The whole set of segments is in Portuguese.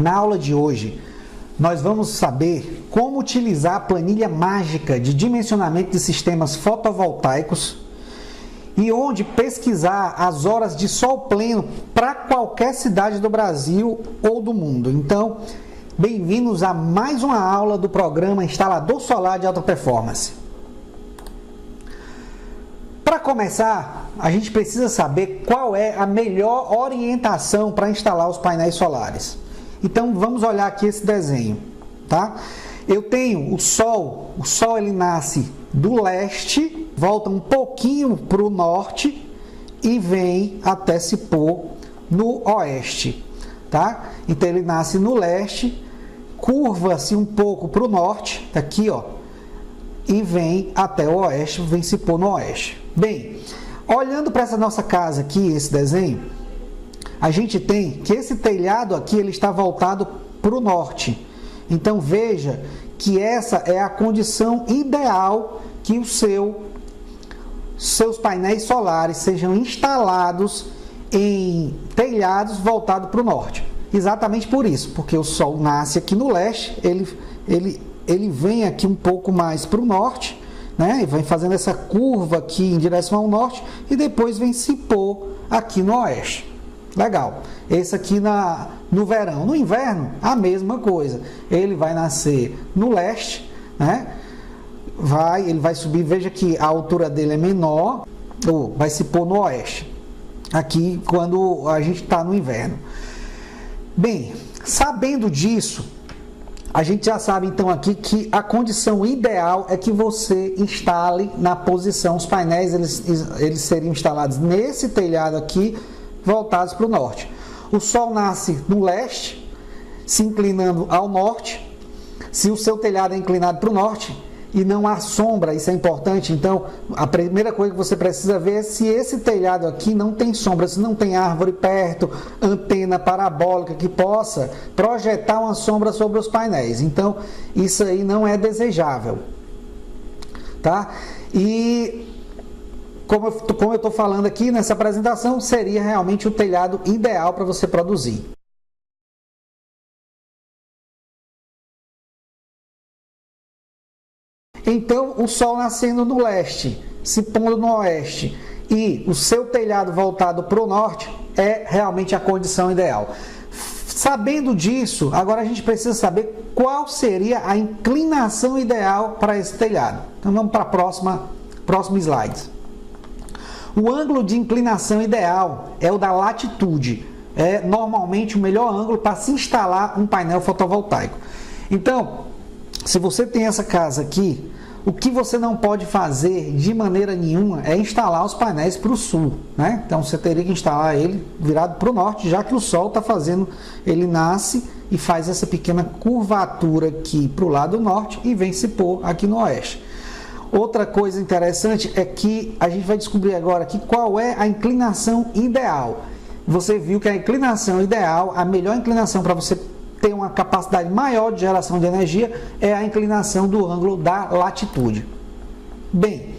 Na aula de hoje, nós vamos saber como utilizar a planilha mágica de dimensionamento de sistemas fotovoltaicos e onde pesquisar as horas de sol pleno para qualquer cidade do Brasil ou do mundo. Então, bem-vindos a mais uma aula do programa Instalador Solar de Alta Performance. Para começar, a gente precisa saber qual é a melhor orientação para instalar os painéis solares. Então, vamos olhar aqui esse desenho, tá? Eu tenho o Sol ele nasce do leste, volta um pouquinho para o norte e vem até se pôr no oeste, tá? Então, ele nasce no leste, curva-se um pouco para o norte, tá aqui, ó, e vem até o oeste, vem se pôr no oeste. Bem, olhando para essa nossa casa aqui, esse desenho, a gente tem que esse telhado aqui ele está voltado para o norte. Então veja que essa é a condição ideal que seus painéis solares sejam instalados em telhados voltados para o norte. Exatamente por isso, porque o Sol nasce aqui no leste, ele vem aqui um pouco mais para o norte, né? E vem fazendo essa curva aqui em direção ao norte e depois vem se pôr aqui no oeste. Legal. Esse aqui no verão. No inverno, a mesma coisa. Ele vai nascer no leste, né? Ele vai subir, veja que a altura dele é menor, ou vai se pôr no oeste. Aqui, quando a gente está no inverno. Bem, sabendo disso, a gente já sabe então aqui que a condição ideal é que você instale na posição, os painéis eles seriam instalados nesse telhado aqui, voltados para o norte. O Sol nasce no leste, se inclinando ao norte. Se o seu telhado é inclinado para o norte e não há sombra, isso é importante, então a primeira coisa que você precisa ver é se esse telhado aqui não tem sombra, se não tem árvore perto, antena parabólica que possa projetar uma sombra sobre os painéis. Então, isso aí não é desejável, tá? E como eu estou falando aqui nessa apresentação, seria realmente o telhado ideal para você produzir. Então, o Sol nascendo no leste, se pondo no oeste e o seu telhado voltado para o norte é realmente a condição ideal. Sabendo disso, agora a gente precisa saber qual seria a inclinação ideal para esse telhado. Então, vamos para a próximo slide. O ângulo de inclinação ideal é o da latitude. É normalmente o melhor ângulo para se instalar um painel fotovoltaico. Então, se você tem essa casa aqui, o que você não pode fazer de maneira nenhuma é instalar os painéis para o sul, né? Então, você teria que instalar ele virado para o norte, já que o Sol está fazendo, ele nasce e faz essa pequena curvatura aqui para o lado norte e vem se pôr aqui no oeste. Outra coisa interessante é que a gente vai descobrir agora aqui qual é a inclinação ideal. Você viu que a inclinação ideal, a melhor inclinação para você ter uma capacidade maior de geração de energia é a inclinação do ângulo da latitude. Bem,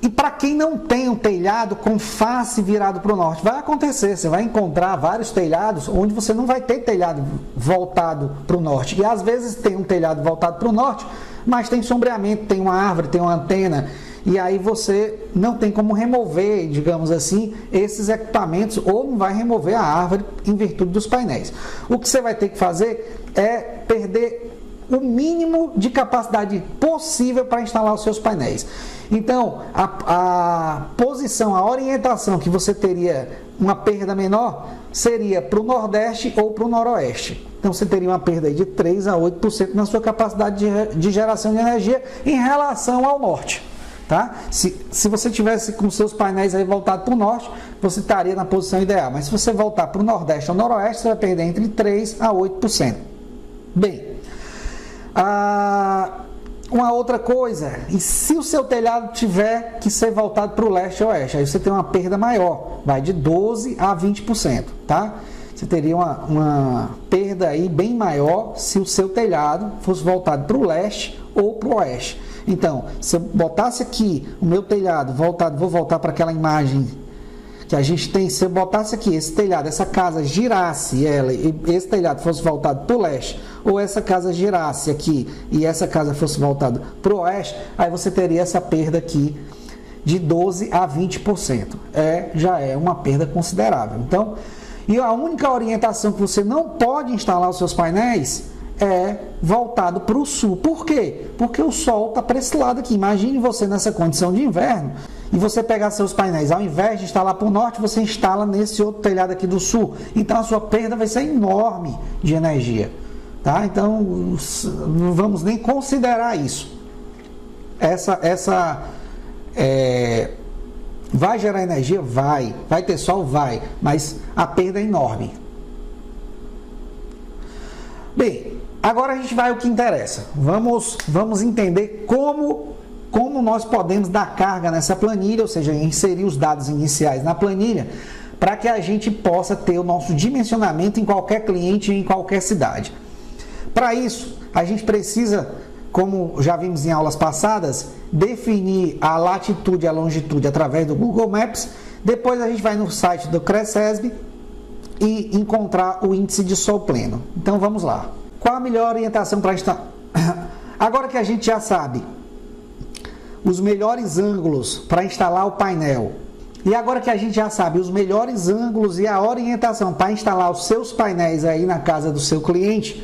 e para quem não tem um telhado com face virado para o norte, vai acontecer, você vai encontrar vários telhados onde você não vai ter telhado voltado para o norte. E às vezes tem um telhado voltado para o norte, mas tem sombreamento, tem uma árvore, tem uma antena, e aí você não tem como remover, digamos assim, esses equipamentos, ou não vai remover a árvore em virtude dos painéis. O que você vai ter que fazer é perder o mínimo de capacidade possível para instalar os seus painéis. Então, a posição, a orientação que você teria uma perda menor seria para o nordeste ou para o noroeste. Então, você teria uma perda aí de 3 a 8% na sua capacidade de geração de energia em relação ao norte. Tá? Se você tivesse com seus painéis aí voltados para o norte, você estaria na posição ideal. Mas se você voltar para o nordeste ou noroeste, você vai perder entre 3 a 8%. Bem, uma outra coisa, e se o seu telhado tiver que ser voltado para o leste ou oeste, aí você tem uma perda maior, vai de 12 a 20%, tá? Você teria uma perda aí bem maior se o seu telhado fosse voltado para o leste ou para o oeste. Então, se eu botasse aqui o meu telhado voltado, vou voltar para aquela imagem que a gente tem, se eu botasse aqui esse telhado, essa casa girasse ela e esse telhado fosse voltado para o leste, ou essa casa girasse aqui e essa casa fosse voltada para o oeste, aí você teria essa perda aqui de 12 a 20%. Já é uma perda considerável. Então, e a única orientação que você não pode instalar os seus painéis é voltado para o sul. Por quê? Porque o sol está para esse lado aqui. Imagine você nessa condição de inverno e você pegar seus painéis, ao invés de instalar para o norte, você instala nesse outro telhado aqui do sul. Então a sua perda vai ser enorme de energia. Tá? Então não vamos nem considerar isso. Vai gerar energia? Vai ter sol? Vai, mas a perda é enorme. Bem, agora a gente vai ao que interessa. Vamos entender como nós podemos dar carga nessa planilha, ou seja, inserir os dados iniciais na planilha, para que a gente possa ter o nosso dimensionamento em qualquer cliente, em qualquer cidade. Para isso, a gente precisa, como já vimos em aulas passadas, definir a latitude e a longitude através do Google Maps. Depois a gente vai no site do CRECESB e encontrar o índice de sol pleno. Então vamos lá. Qual a melhor orientação para instalar? Agora que a gente já sabe os melhores ângulos para instalar o painel, e agora que a gente já sabe os melhores ângulos e a orientação para instalar os seus painéis aí na casa do seu cliente,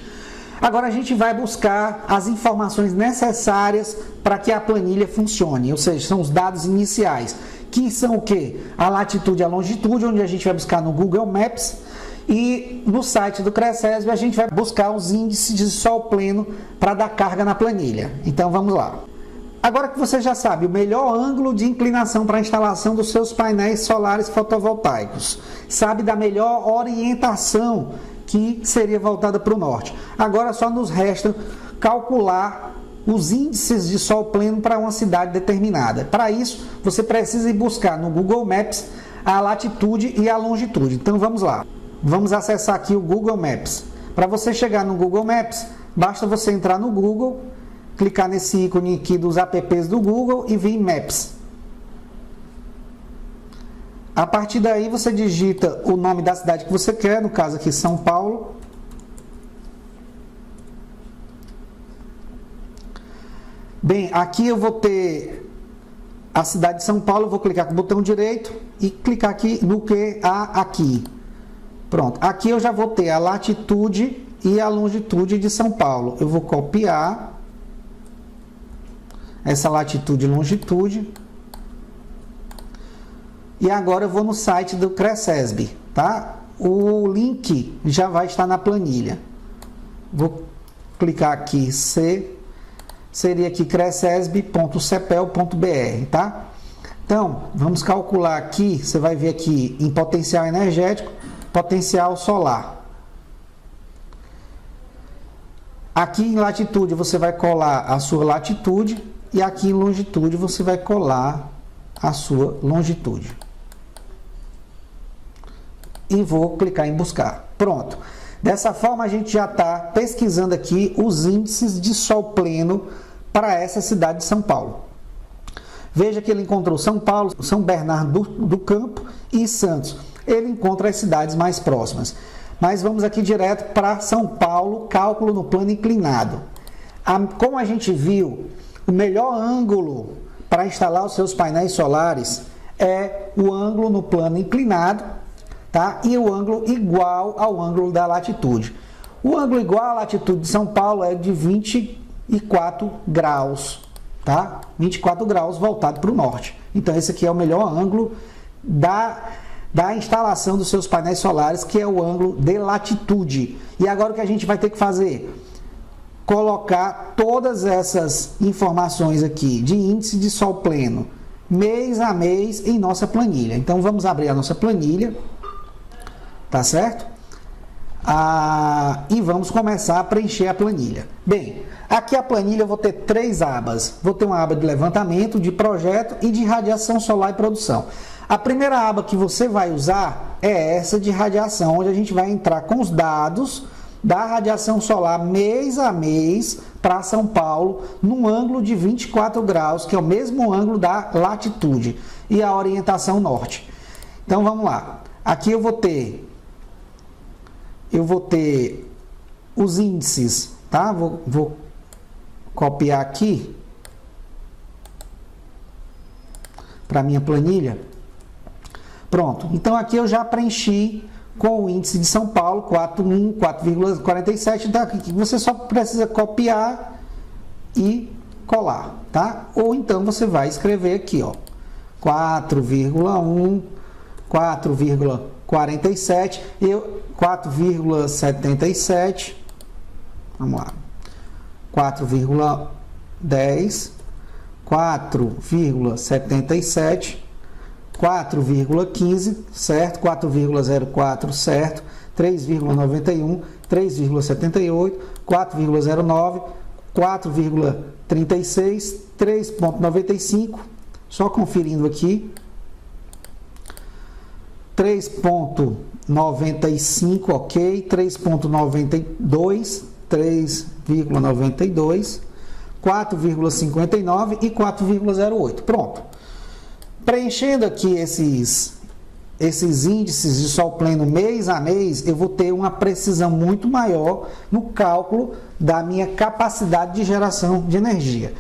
agora a gente vai buscar as informações necessárias para que a planilha funcione, ou seja, são os dados iniciais, que são o quê? A latitude e a longitude, onde a gente vai buscar no Google Maps, e no site do CRECESB a gente vai buscar os índices de sol pleno para dar carga na planilha. Então vamos lá. Agora que você já sabe o melhor ângulo de inclinação para a instalação dos seus painéis solares fotovoltaicos, sabe da melhor orientação que seria voltada para o norte. Agora só nos resta calcular os índices de sol pleno para uma cidade determinada. Para isso, você precisa ir buscar no Google Maps a latitude e a longitude. Então vamos lá. Vamos acessar aqui o Google Maps. Para você chegar no Google Maps, basta você entrar no Google, clicar nesse ícone aqui dos apps do Google e vir em Maps. A partir daí você digita o nome da cidade que você quer, no caso aqui São Paulo. Bem, aqui eu vou ter a cidade de São Paulo, eu vou clicar com o botão direito e clicar aqui no que há aqui. Pronto, aqui eu já vou ter a latitude e a longitude de São Paulo. Eu vou copiar essa latitude e longitude. E agora eu vou no site do CRECESB, tá? O link já vai estar na planilha. Vou clicar aqui, seria aqui crecesb.cepel.br, tá? Então, vamos calcular aqui, você vai ver aqui em potencial energético, potencial solar. Aqui em latitude você vai colar a sua latitude e aqui em longitude você vai colar a sua longitude. E vou clicar em buscar. Pronto. Dessa forma a gente já está pesquisando aqui os índices de sol pleno para essa cidade de São Paulo. Veja que ele encontrou São Paulo, São Bernardo do Campo e Santos. Ele encontra as cidades mais próximas. Mas vamos aqui direto para São Paulo, cálculo no plano inclinado. Como a gente viu, o melhor ângulo para instalar os seus painéis solares é o ângulo no plano inclinado, tá? E o ângulo igual ao ângulo da latitude. O ângulo igual à latitude de São Paulo é de 24 graus, tá? 24 graus voltado para o norte. Então esse aqui é o melhor ângulo da instalação dos seus painéis solares, que é o ângulo de latitude. E agora o que a gente vai ter que fazer? Colocar todas essas informações aqui de índice de sol pleno, mês a mês, em nossa planilha. Então vamos abrir a nossa planilha, tá certo? E vamos começar a preencher a planilha. Bem, aqui a planilha eu vou ter 3 abas. Vou ter uma aba de levantamento, de projeto e de radiação solar e produção. A primeira aba que você vai usar é essa de radiação, onde a gente vai entrar com os dados da radiação solar mês a mês para São Paulo, num ângulo de 24 graus, que é o mesmo ângulo da latitude, e a orientação norte. Então vamos lá. Aqui eu vou ter os índices, tá? Vou copiar aqui para minha planilha. Pronto. Então aqui eu já preenchi com o índice de São Paulo, 4,47. Então aqui você só precisa copiar e colar, tá? Ou então você vai escrever aqui, ó, 4,1, 4,47, 4,77, vamos lá, 4,10, 4,77, 4,15, certo? 4,04, certo? 3,91, 3,78, 4,09, 4,36, 3,95, só conferindo aqui, 3,95, ok, 3,92, 3,92, 4,59 e 4,08. Pronto. Preenchendo aqui esses índices de sol pleno mês a mês, eu vou ter uma precisão muito maior no cálculo da minha capacidade de geração de energia.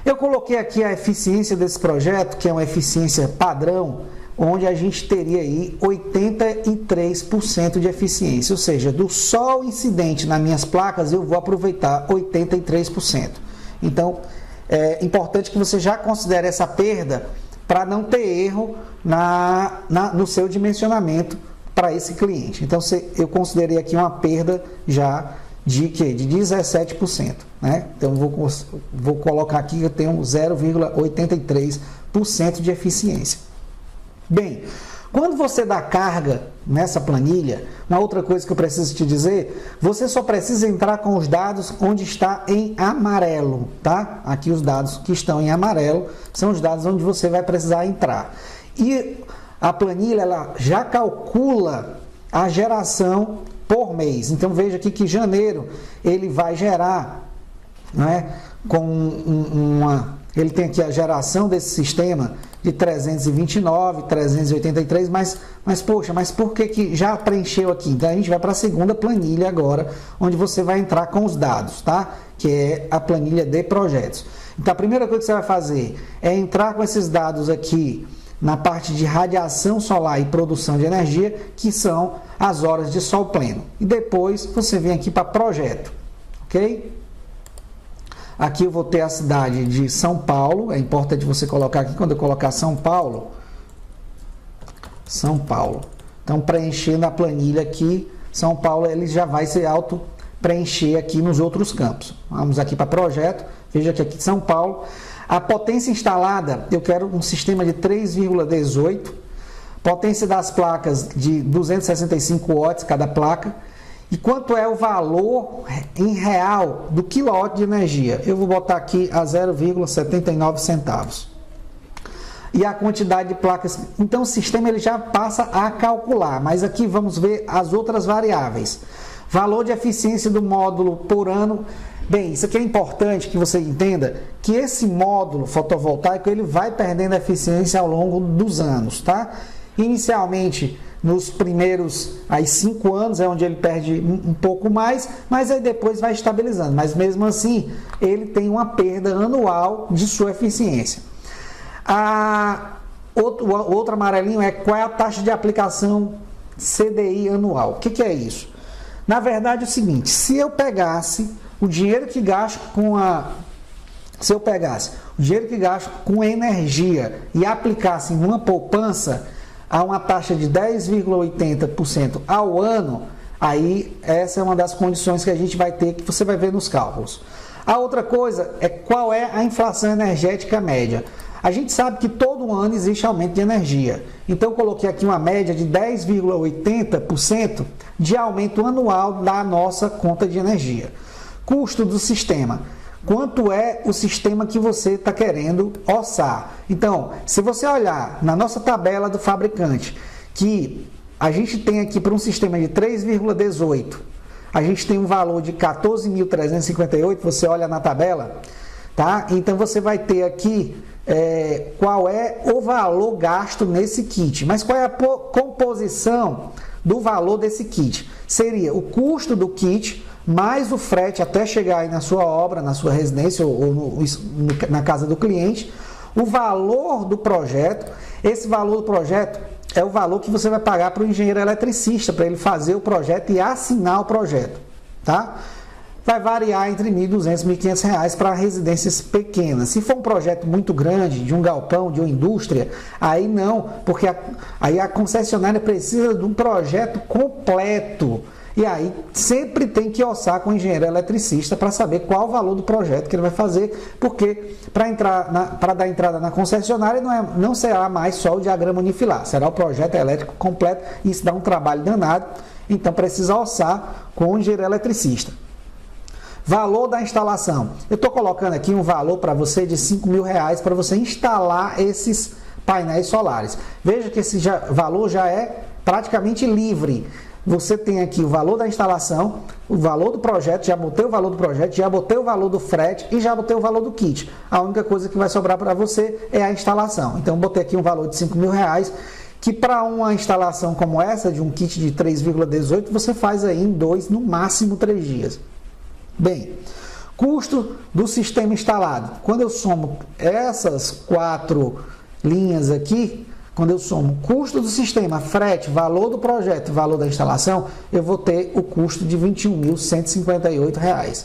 Eu coloquei aqui a eficiência desse projeto, que é uma eficiência padrão, onde a gente teria aí 83% de eficiência, ou seja, do sol incidente nas minhas placas eu vou aproveitar 83%. Então, é importante que você já considere essa perda para não ter erro no seu dimensionamento para esse cliente. Então, eu considerei aqui uma perda já de 17%. Né? Então, vou colocar aqui que eu tenho 0,83% de eficiência. Bem, quando você dá carga nessa planilha, uma outra coisa que eu preciso te dizer, você só precisa entrar com os dados onde está em amarelo, tá? Aqui os dados que estão em amarelo são os dados onde você vai precisar entrar. E a planilha, ela já calcula a geração por mês. Então, veja aqui que janeiro ele vai gerar, né, ele tem aqui a geração desse sistema de 329, 383, mas poxa, mas por que já preencheu aqui? Então a gente vai para a segunda planilha agora, onde você vai entrar com os dados, tá? Que é a planilha de projetos. Então a primeira coisa que você vai fazer é entrar com esses dados aqui na parte de radiação solar e produção de energia, que são as horas de sol pleno. E depois você vem aqui para projeto, ok? Aqui eu vou ter a cidade de São Paulo, é importante você colocar aqui, quando eu colocar São Paulo. Então, preenchendo a planilha aqui, São Paulo, ele já vai se auto-preencher aqui nos outros campos. Vamos aqui para projeto, veja que aqui São Paulo. A potência instalada, eu quero um sistema de 3,18, potência das placas de 265 watts cada placa. E quanto é o valor em real do quilowatt de energia? Eu vou botar aqui a 0,79 centavos. E a quantidade de placas. Então o sistema ele já passa a calcular, mas aqui vamos ver as outras variáveis. Valor de eficiência do módulo por ano. Bem, isso aqui é importante que você entenda que esse módulo fotovoltaico ele vai perdendo eficiência ao longo dos anos, tá? Inicialmente, nos primeiros 5 anos é onde ele perde um pouco mais, mas aí depois vai estabilizando. Mas mesmo assim, ele tem uma perda anual de sua eficiência. Outro amarelinho é qual é a taxa de aplicação CDI anual. O que é isso? Na verdade é o seguinte, se eu pegasse o dinheiro que gasto com energia e aplicasse em uma poupança a uma taxa de 10,80% ao ano, aí essa é uma das condições que a gente vai ter, que você vai ver nos cálculos. A outra coisa é qual é a inflação energética média. A gente sabe que todo ano existe aumento de energia. Então eu coloquei aqui uma média de 10,80% de aumento anual da nossa conta de energia. Custo do sistema. Quanto é o sistema que você está querendo orçar? Então, se você olhar na nossa tabela do fabricante, que a gente tem aqui para um sistema de 3,18, a gente tem um valor de 14.358, você olha na tabela, tá? Então você vai ter aqui qual é o valor gasto nesse kit, mas qual é a composição do valor desse kit? Seria o custo do kit mais o frete até chegar aí na sua obra, na sua residência ou na casa do cliente, o valor do projeto. Esse valor do projeto é o valor que você vai pagar para o engenheiro eletricista, para ele fazer o projeto e assinar o projeto, tá? Vai variar entre R$ 1.200 e R$ 1.500 para residências pequenas. Se for um projeto muito grande, de um galpão, de uma indústria, aí não, porque aí a concessionária precisa de um projeto completo. E aí sempre tem que orçar com o engenheiro eletricista para saber qual o valor do projeto que ele vai fazer, porque para dar entrada na concessionária não será mais só o diagrama unifilar, será o projeto elétrico completo, e isso dá um trabalho danado, então precisa orçar com o engenheiro eletricista. Valor da instalação. Eu estou colocando aqui um valor para você de R$ 5.000 para você instalar esses painéis solares. Veja que esse valor já é praticamente livre. Você tem aqui o valor da instalação, o valor do projeto, já botei o valor do projeto, já botei o valor do frete e já botei o valor do kit. A única coisa que vai sobrar para você é a instalação. Então, botei aqui um valor de R$ 5.000, que para uma instalação como essa, de um kit de 3,18, você faz aí em 2, no máximo 3 dias. Bem, custo do sistema instalado. Quando eu somo essas 4 linhas aqui, quando eu somo custo do sistema, frete, valor do projeto, valor da instalação, eu vou ter o custo de R$ 21.158.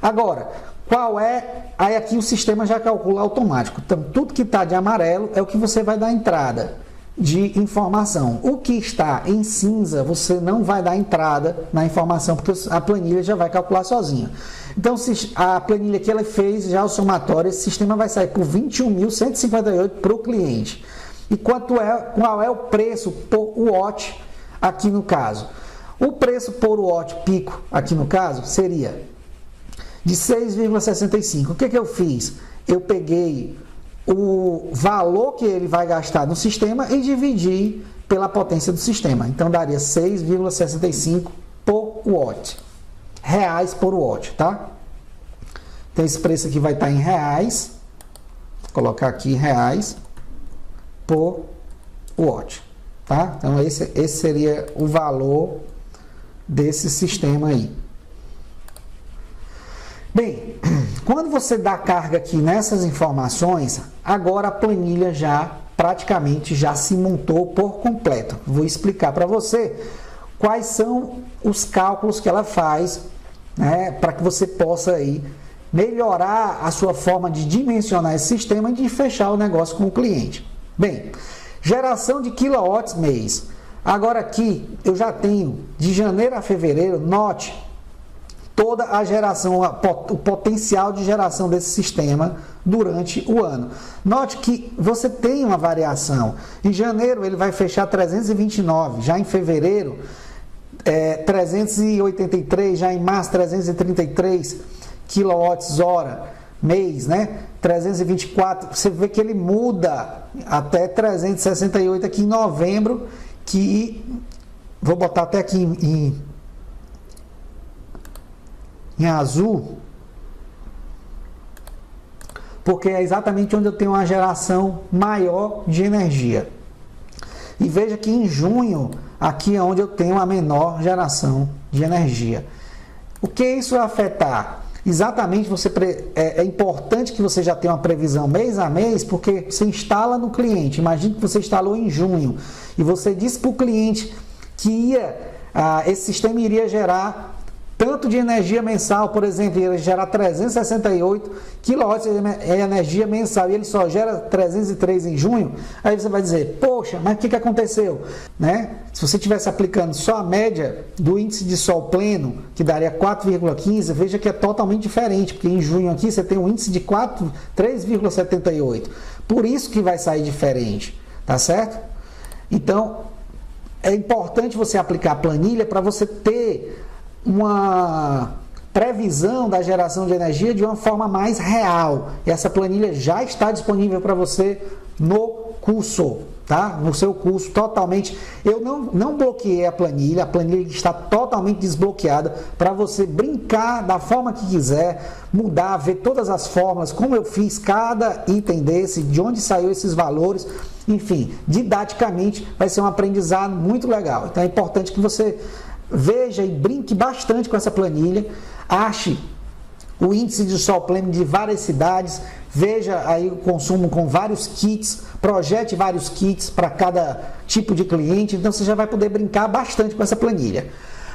Agora, qual é? Aí aqui o sistema já calcula automático. Então, tudo que está de amarelo é o que você vai dar entrada de informação. O que está em cinza, você não vai dar entrada na informação, porque a planilha já vai calcular sozinha. Então, se a planilha que ela fez, já o somatório, esse sistema vai sair por R$ 21.158 para o cliente. E qual é o preço por watt aqui no caso? O preço por watt pico aqui no caso seria de 6,65. O que eu fiz? Eu peguei o valor que ele vai gastar no sistema e dividi pela potência do sistema. Então, daria 6,65 por watt. Reais por watt, tá? Então, esse preço aqui vai estar em reais. Vou colocar aqui reais por watt, tá? Então, esse seria o valor desse sistema aí. Bem, quando você dá carga aqui nessas informações, agora a planilha praticamente já se montou por completo. Vou explicar para você quais são os cálculos que ela faz, né, para que você possa aí melhorar a sua forma de dimensionar esse sistema e de fechar o negócio com o cliente. Bem, geração de quilowatts mês. Agora aqui eu já tenho de janeiro a fevereiro, note toda a geração, o potencial de geração desse sistema durante o ano. Note que você tem uma variação. Em janeiro ele vai fechar 329, já em fevereiro 383, já em março 333 kWh mês, né? 324, você vê que ele muda até 368 aqui em novembro, que vou botar até aqui em azul, porque é exatamente onde eu tenho uma geração maior de energia. E veja que em junho, aqui é onde eu tenho a menor geração de energia. O que isso vai afetar? Exatamente, é importante que você já tenha uma previsão mês a mês, porque você instala no cliente. Imagine que você instalou em junho e você disse para o cliente que esse sistema iria gerar tanto de energia mensal, por exemplo, ele gera 368 kW de energia mensal e ele só gera 303 em junho, aí você vai dizer, poxa, mas o que aconteceu? Né? Se você estivesse aplicando só a média do índice de sol pleno, que daria 4,15, veja que é totalmente diferente, porque em junho aqui você tem um índice de 3,78. Por isso que vai sair diferente, tá certo? Então, é importante você aplicar a planilha para você ter uma previsão da geração de energia de uma forma mais real. E essa planilha já está disponível para você no curso. tá? No seu curso totalmente. Eu não bloqueei a planilha está totalmente desbloqueada para você brincar da forma que quiser, mudar, ver todas as fórmulas, como eu fiz cada item desse, de onde saiu esses valores, enfim, didaticamente vai ser um aprendizado muito legal. Então é importante que você veja e brinque bastante com essa planilha, ache o índice de sol pleno de várias cidades, veja aí o consumo com vários kits, projete vários kits para cada tipo de cliente, então você já vai poder brincar bastante com essa planilha.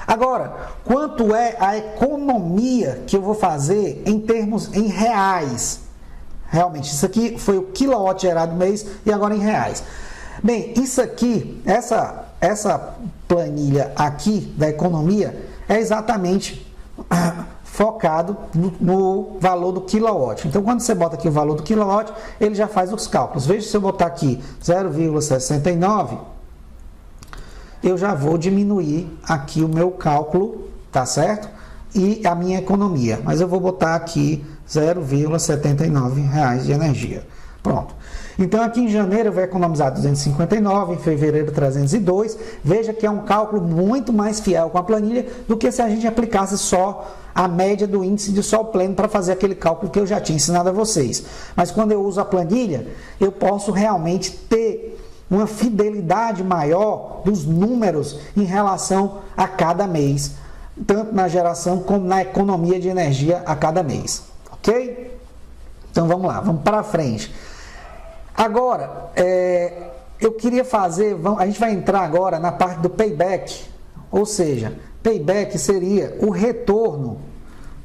Agora, quanto é a economia que eu vou fazer em reais? Realmente, isso aqui foi o quilowatt gerado mês e agora em reais. Bem, isso aqui, essa planilha aqui da economia é exatamente focado no valor do quilowatt. Então, quando você bota aqui o valor do quilowatt, ele já faz os cálculos. Veja, se eu botar aqui 0,69, eu já vou diminuir aqui o meu cálculo, tá certo? E a minha economia. Mas eu vou botar aqui R$0,79 de energia. Pronto. Então, aqui em janeiro eu vou economizar 259, em fevereiro 302. Veja que é um cálculo muito mais fiel com a planilha do que se a gente aplicasse só a média do índice de sol pleno para fazer aquele cálculo que eu já tinha ensinado a vocês. Mas quando eu uso a planilha, eu posso realmente ter uma fidelidade maior dos números em relação a cada mês, tanto na geração como na economia de energia a cada mês. Ok? Então vamos lá, vamos para frente. Agora, eu queria fazer, a gente vai entrar agora na parte do payback, ou seja, payback seria o retorno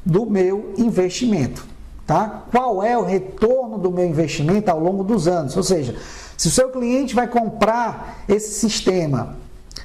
do meu investimento, tá? Qual é o retorno do meu investimento ao longo dos anos? Ou seja, se o seu cliente vai comprar esse sistema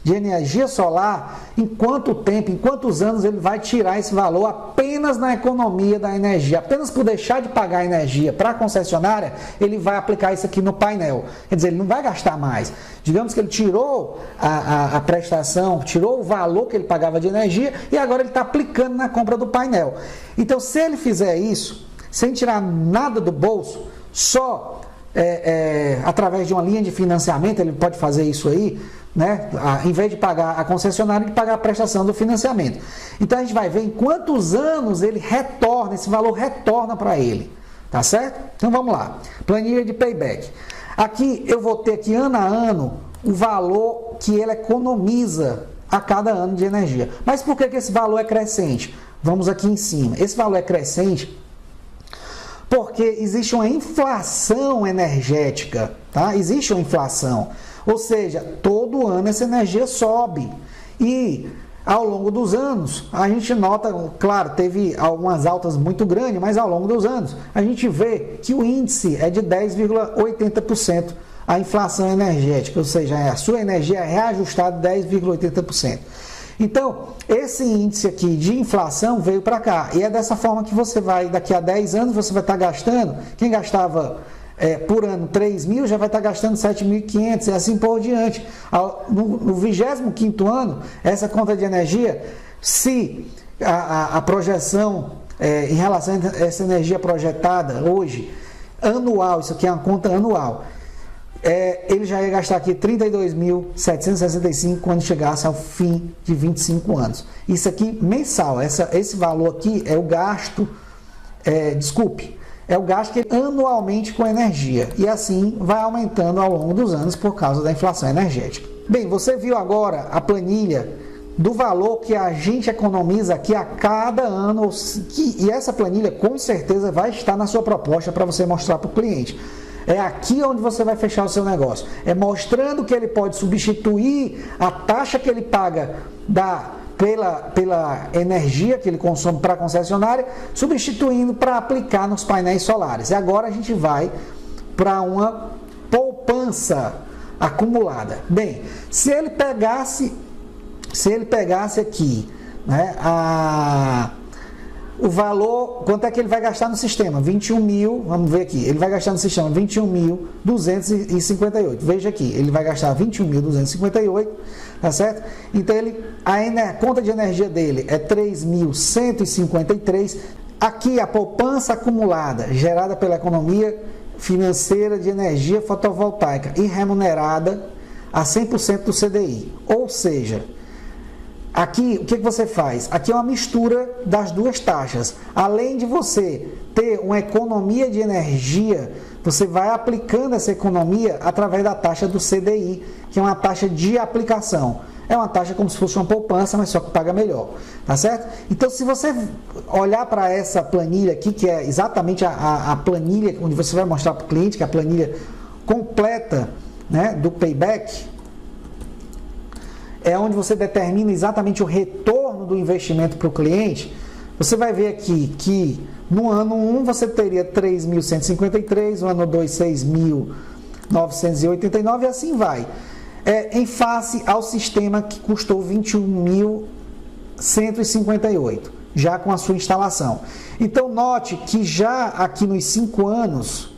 de energia solar, em quanto tempo, em quantos anos ele vai tirar esse valor apenas na economia da energia, apenas por deixar de pagar a energia para a concessionária, ele vai aplicar isso aqui no painel. Quer dizer, ele não vai gastar mais. Digamos que ele tirou a prestação, tirou o valor que ele pagava de energia e agora ele está aplicando na compra do painel. Então, se ele fizer isso, sem tirar nada do bolso, só através de uma linha de financiamento, ele pode fazer isso aí, né? Em vez de pagar a concessionária, de pagar a prestação do financiamento. Então a gente vai ver em quantos anos ele retorna, esse valor retorna para ele, tá certo? Então vamos lá, planilha de payback. Aqui eu vou ter aqui ano a ano o valor que ele economiza a cada ano de energia. Mas por que esse valor é crescente? Vamos aqui em cima. Esse valor é crescente porque existe uma inflação energética, tá? Existe uma inflação. Ou seja, todo ano essa energia sobe. E ao longo dos anos, a gente nota, claro, teve algumas altas muito grandes, mas ao longo dos anos, a gente vê que o índice é de 10,80%, a inflação energética, ou seja, a sua energia é reajustada 10,80%. Então, esse índice aqui de inflação veio para cá. E é dessa forma que você vai, daqui a 10 anos, você vai estar gastando, quem gastava por ano 3 mil, já vai estar gastando 7.500 e assim por diante. No 25º ano, essa conta de energia, se a projeção em relação a essa energia projetada hoje, anual, isso aqui é uma conta anual, ele já ia gastar aqui 32.765 quando chegasse ao fim de 25 anos. Isso aqui mensal, esse valor aqui é o gasto, é o gasto que anualmente com energia, e assim vai aumentando ao longo dos anos por causa da inflação energética. Bem, você viu agora a planilha do valor que a gente economiza aqui a cada ano, e essa planilha com certeza vai estar na sua proposta para você mostrar para o cliente. É aqui onde você vai fechar o seu negócio, mostrando que ele pode substituir a taxa que ele paga pela energia que ele consome para a concessionária, substituindo para aplicar nos painéis solares. E agora a gente vai para uma poupança acumulada. Bem, se ele pegasse aqui, né, o valor, quanto é que ele vai gastar no sistema? 21 mil, vamos ver aqui, ele vai gastar no sistema 21.258. Veja aqui, ele vai gastar 21.258, tá certo? Então a conta de energia dele é 3.153. Aqui a poupança acumulada gerada pela economia financeira de energia fotovoltaica e remunerada a 100% do CDI. Ou seja, aqui o que você faz? Aqui é uma mistura das duas taxas. Além de você ter uma economia de energia, você vai aplicando essa economia através da taxa do CDI, que é uma taxa de aplicação. É uma taxa como se fosse uma poupança, mas só que paga melhor, tá certo? Então, se você olhar para essa planilha aqui, que é exatamente a planilha onde você vai mostrar para o cliente, que é a planilha completa, né, do payback, é onde você determina exatamente o retorno do investimento para o cliente. Você vai ver aqui que no ano 1 você teria 3.153, no ano 2, 6.989 e assim vai. Em face ao sistema que custou 21.158, já com a sua instalação. Então, note que já aqui nos 5 anos,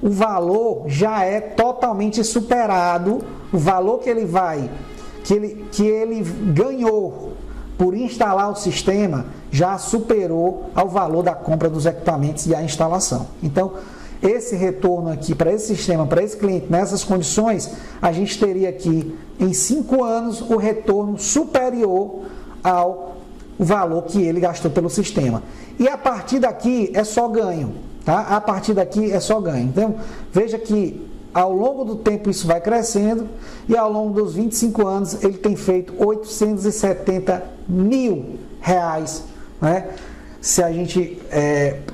o valor já é totalmente superado, o valor que ele ganhou por instalar o sistema já superou ao valor da compra dos equipamentos e a instalação. Então, esse retorno aqui para esse sistema, para esse cliente, nessas condições, a gente teria aqui, em 5 anos, o retorno superior ao valor que ele gastou pelo sistema. E a partir daqui é só ganho, tá? A partir daqui é só ganho. Então, veja que ao longo do tempo isso vai crescendo e ao longo dos 25 anos ele tem feito R$870 mil, né? Se a gente,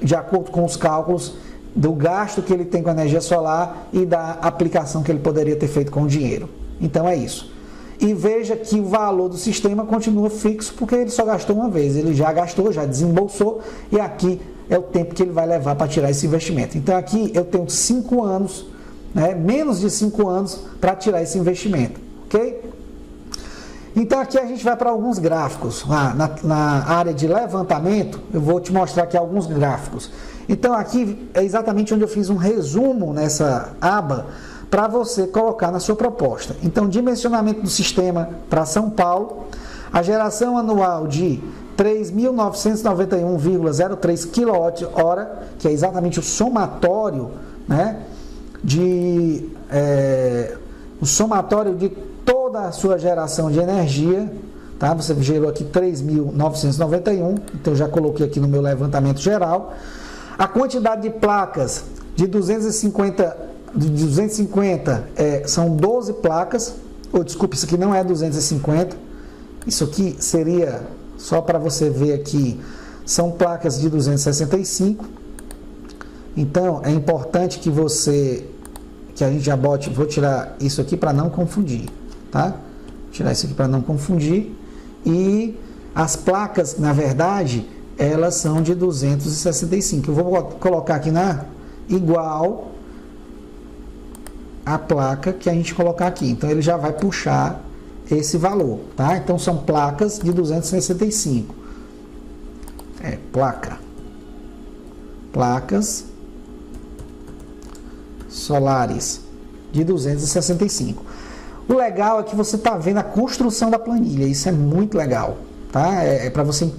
de acordo com os cálculos, do gasto que ele tem com a energia solar e da aplicação que ele poderia ter feito com o dinheiro. Então é isso. E veja que o valor do sistema continua fixo porque ele só gastou uma vez. Ele já gastou, já desembolsou e aqui é o tempo que ele vai levar para tirar esse investimento. Então aqui eu tenho 5 anos, né, menos de 5 anos para tirar esse investimento. Ok? Então aqui a gente vai para alguns gráficos. Na área de levantamento, eu vou te mostrar aqui alguns gráficos. Então aqui é exatamente onde eu fiz um resumo nessa aba para você colocar na sua proposta. Então, dimensionamento do sistema para São Paulo, a geração anual de 3.991,03 kWh, que é exatamente o somatório, né, o somatório de toda a sua geração de energia, tá? Você gerou aqui 3.991, então já coloquei aqui no meu levantamento geral. A quantidade de placas de 250 são 12 placas, ou desculpe, isso aqui não é 250, isso aqui seria, só para você ver aqui, são placas de 265, então é importante que a gente já bote, vou tirar isso aqui para não confundir, tá? Tirar isso aqui para não confundir, e as placas, na verdade, elas são de 265. Eu vou colocar aqui igual a placa que a gente colocar aqui. Então, ele já vai puxar esse valor, tá? Então, são placas de 265. Placas solares de 265. O legal é que você está vendo a construção da planilha. Isso é muito legal. Tá? Para você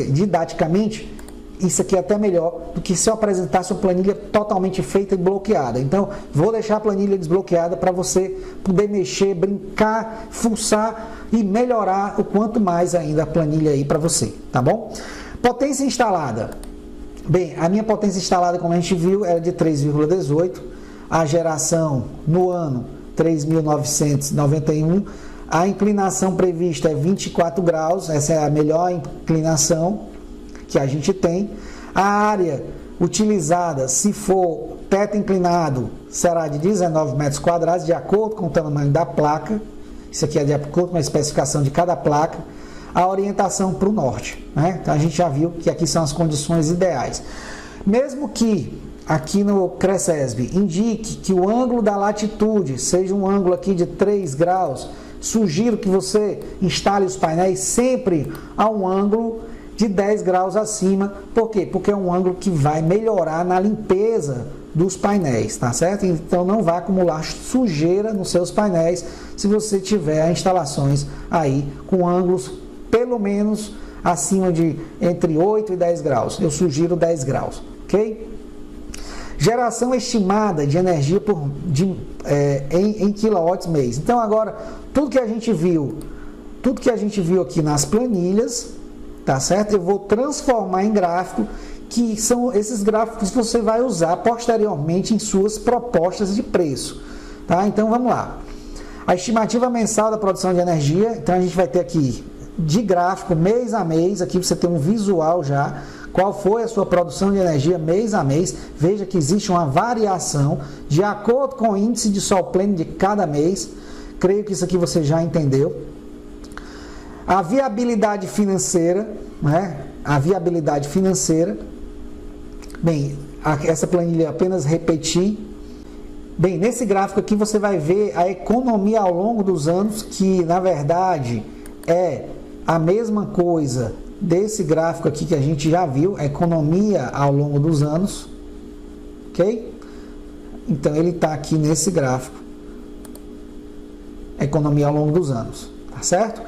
didaticamente, isso aqui é até melhor do que se eu apresentasse uma planilha totalmente feita e bloqueada. Então, vou deixar a planilha desbloqueada para você poder mexer, brincar, fuçar e melhorar o quanto mais ainda a planilha aí para você, tá bom? Potência instalada. Bem, a minha potência instalada, como a gente viu, era de 3,18. A geração no ano, 3.991. A inclinação prevista é 24 graus, essa é a melhor inclinação que a gente tem. A área utilizada, se for teto inclinado, será de 19 metros quadrados, de acordo com o tamanho da placa. Isso aqui é de acordo com a especificação de cada placa. A orientação para o norte, né? Então a gente já viu que aqui são as condições ideais. Mesmo que aqui no CRECESB indique que o ângulo da latitude seja um ângulo aqui de 3 graus, sugiro que você instale os painéis sempre a um ângulo de 10 graus acima. Por quê? Porque é um ângulo que vai melhorar na limpeza dos painéis, tá certo? Então não vai acumular sujeira nos seus painéis se você tiver instalações aí com ângulos pelo menos acima de entre 8 e 10 graus. Eu sugiro 10 graus, ok? Geração estimada de energia em quilowatts mês. Então agora, tudo que a gente viu aqui nas planilhas, tá certo? Eu vou transformar em gráfico, que são esses gráficos que você vai usar posteriormente em suas propostas de preço, tá? Então vamos lá. A estimativa mensal da produção de energia, então a gente vai ter aqui de gráfico mês a mês, aqui você tem um visual já, qual foi a sua produção de energia mês a mês. Veja que existe uma variação de acordo com o índice de sol pleno de cada mês. Creio que isso aqui você já entendeu. A viabilidade financeira, né? A viabilidade financeira. Bem, essa planilha apenas repetir. Bem, nesse gráfico aqui você vai ver a economia ao longo dos anos, que na verdade é a mesma coisa desse gráfico aqui que a gente já viu, a economia ao longo dos anos, ok? Então ele está aqui nesse gráfico, economia ao longo dos anos, tá certo?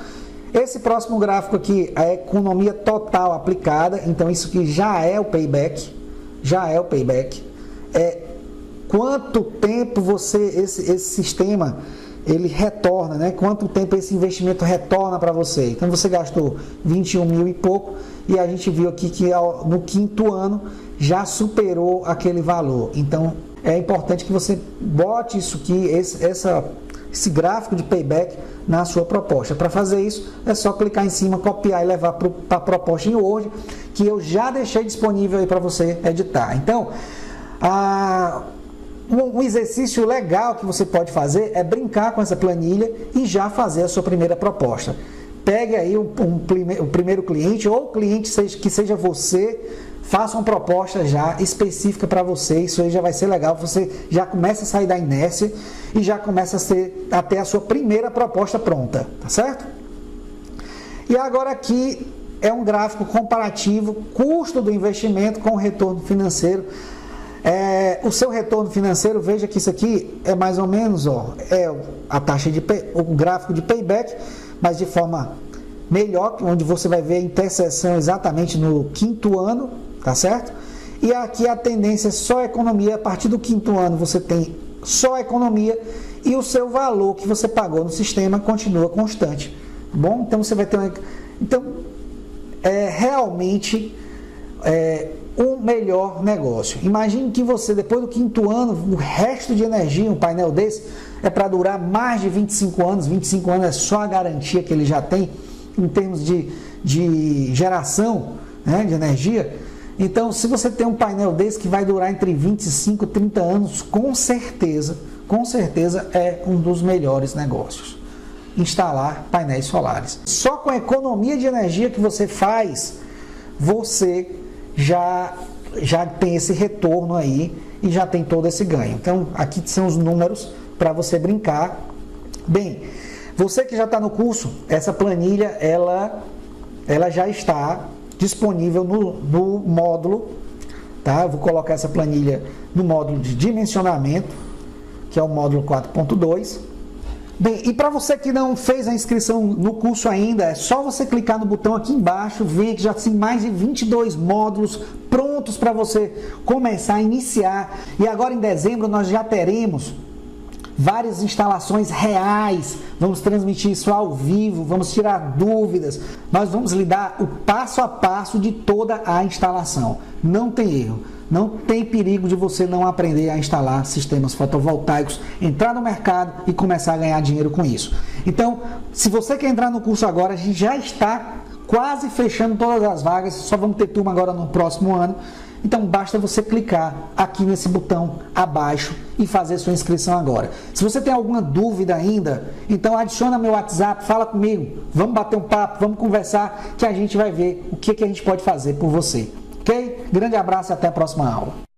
Esse próximo gráfico aqui, a economia total aplicada, então isso aqui já é o payback, quanto tempo esse sistema ele retorna, né? Quanto tempo esse investimento retorna para você. Então você gastou 21 mil e pouco e a gente viu aqui que no quinto ano já superou aquele valor. Então é importante que você bote isso aqui, esse gráfico de payback na sua proposta. Para fazer isso é só clicar em cima, copiar e levar para a proposta em Word, que eu já deixei disponível aí para você editar. Então, um exercício legal que você pode fazer é brincar com essa planilha e já fazer a sua primeira proposta. Pegue aí o primeiro cliente ou cliente que seja você, faça uma proposta já específica para você. Isso aí já vai ser legal, você já começa a sair da inércia e já começa a ter a sua primeira proposta pronta, tá certo? E agora aqui é um gráfico comparativo, custo do investimento com retorno financeiro. O seu retorno financeiro, veja que isso aqui é mais ou menos, a taxa o gráfico de payback, mas de forma melhor, onde você vai ver a interseção exatamente no quinto ano, tá certo? E aqui a tendência é só economia. A partir do quinto ano você tem só economia e o seu valor que você pagou no sistema continua constante, tá bom? Então você vai ter realmente um melhor negócio. Imagine que você, depois do quinto ano, o resto de energia, um painel desse, é para durar mais de 25 anos. 25 anos é só a garantia que ele já tem em termos de geração, né, de energia. Então, se você tem um painel desse que vai durar entre 25 e 30 anos, com certeza é um dos melhores negócios. Instalar painéis solares. Só com a economia de energia que você faz, você já tem esse retorno aí e já tem todo esse ganho. Então, aqui são os números para você brincar. Bem, você que já está no curso, essa planilha, ela já está disponível no módulo, tá? Eu vou colocar essa planilha no módulo de dimensionamento, que é o módulo 4.2. Bem, e para você que não fez a inscrição no curso ainda, é só você clicar no botão aqui embaixo, ver que já tem mais de 22 módulos prontos para você começar a iniciar. E agora em dezembro nós já teremos várias instalações reais, vamos transmitir isso ao vivo, vamos tirar dúvidas, nós vamos lhe dar o passo a passo de toda a instalação. Não tem erro. Não tem perigo de você não aprender a instalar sistemas fotovoltaicos, entrar no mercado e começar a ganhar dinheiro com isso. Então, se você quer entrar no curso agora, a gente já está quase fechando todas as vagas, só vamos ter turma agora no próximo ano. Então, basta você clicar aqui nesse botão abaixo e fazer sua inscrição agora. Se você tem alguma dúvida ainda, então adiciona meu WhatsApp, fala comigo, vamos bater um papo, vamos conversar, que a gente vai ver o que a gente pode fazer por você. Ok? Grande abraço e até a próxima aula.